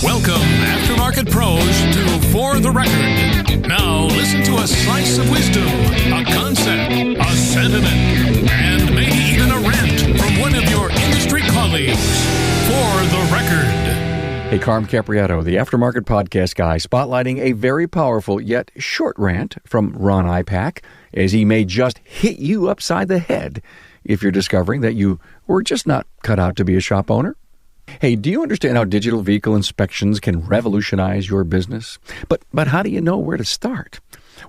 Welcome, aftermarket pros, to For the Record. Now listen to a slice of wisdom, a concept, a sentiment, and maybe even a rant from one of your industry colleagues. For the Record. Hey, Carm Capriotto, the Aftermarket Podcast guy, spotlighting a very powerful yet short rant from Ron Ipach, as he may just hit you upside the head if you're discovering that you were just not cut out to be a shop owner. Hey, do you understand how digital vehicle inspections can revolutionize your business? But how do you know where to start?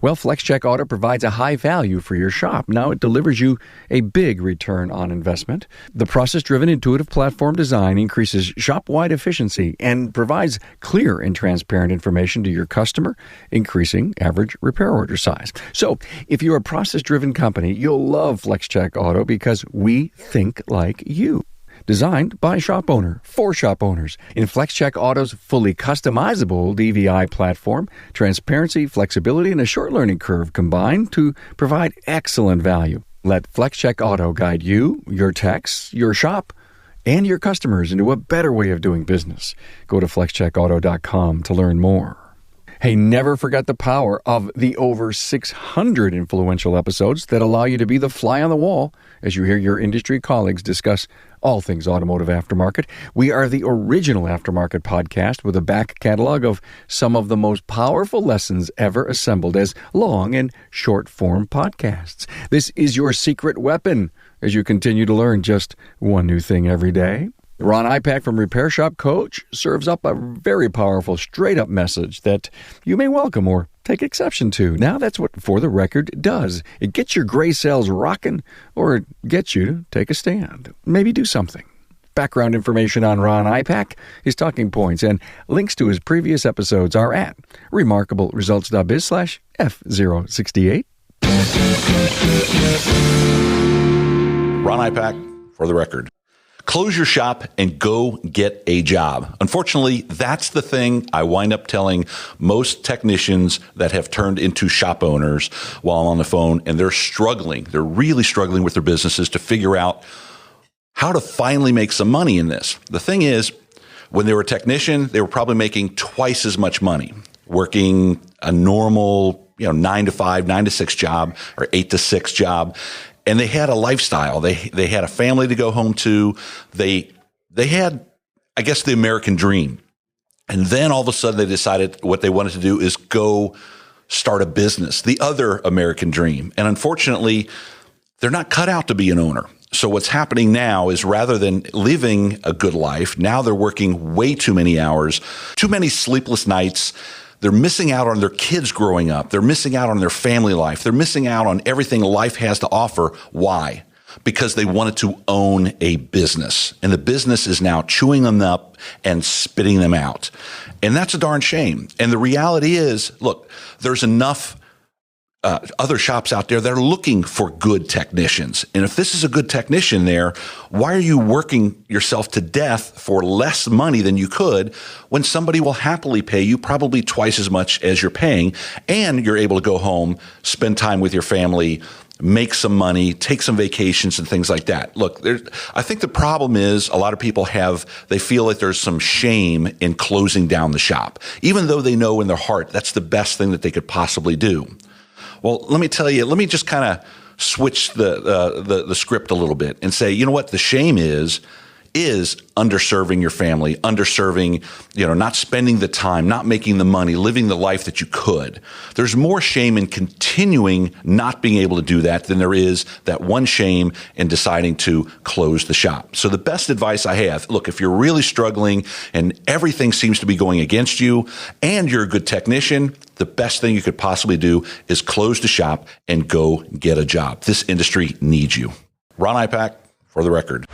Well, FlexCheck Auto provides a high value for your shop. Now it delivers you a big return on investment. The process-driven intuitive platform design increases shop-wide efficiency and provides clear and transparent information to your customer, increasing average repair order size. So if you're a process-driven company, you'll love FlexCheck Auto because we think like you. Designed by a shop owner, for shop owners. In FlexCheck Auto's fully customizable DVI platform, transparency, flexibility, and a short learning curve combine to provide excellent value. Let FlexCheck Auto guide you, your techs, your shop, and your customers into a better way of doing business. Go to flexcheckauto.com to learn more. Hey, never forget the power of the over 600 influential episodes that allow you to be the fly on the wall as you hear your industry colleagues discuss all things automotive aftermarket. We are the original aftermarket podcast with a back catalog of some of the most powerful lessons ever assembled as long and short-form podcasts. This is your secret weapon as you continue to learn just one new thing every day. Ron Ipach from Repair Shop Coach serves up a very powerful straight-up message that you may welcome or take exception to. Now that's what For the Record does. It gets your gray cells rocking, or it gets you to take a stand. Maybe do something. Background information on Ron Ipach, his talking points, and links to his previous episodes are at remarkableresults.biz/F068. Ron Ipach, For the Record. Close your shop and go get a job. Unfortunately, that's the thing I wind up telling most technicians that have turned into shop owners while I'm on the phone, and they're struggling. They're really struggling with their businesses to figure out how to finally make some money in this. The thing is, when they were a technician, they were probably making twice as much money, working a normal, 9 to 5, 9 to 6 job or 8 to 6 job. And they had a lifestyle. They had a family to go home to. They had, I guess, the American dream. And then all of a sudden they decided what they wanted to do is go start a business, the other American dream. And unfortunately, they're not cut out to be an owner. So what's happening now is rather than living a good life, now they're working way too many hours, too many sleepless nights. They're missing out on their kids growing up. They're missing out on their family life. They're missing out on everything life has to offer. Why? Because they wanted to own a business. And the business is now chewing them up and spitting them out. And that's a darn shame. And the reality is, look, there's enough other shops out there that are looking for good technicians. And if this is a good technician there, why are you working yourself to death for less money than you could when somebody will happily pay you probably twice as much as you're paying, and you're able to go home, spend time with your family, make some money, take some vacations and things like that. Look, I think the problem is a lot of people they feel like there's some shame in closing down the shop, even though they know in their heart that's the best thing that they could possibly do. Well, let me tell you, let me just kind of switch the script a little bit and say, you know what the shame is underserving your family, underserving, not spending the time, not making the money, living the life that you could. There's more shame in continuing not being able to do that than there is that one shame in deciding to close the shop. So the best advice I have, look, if you're really struggling and everything seems to be going against you and you're a good technician, the best thing you could possibly do is close the shop and go get a job. This industry needs you. Ron Ipach, For the Record.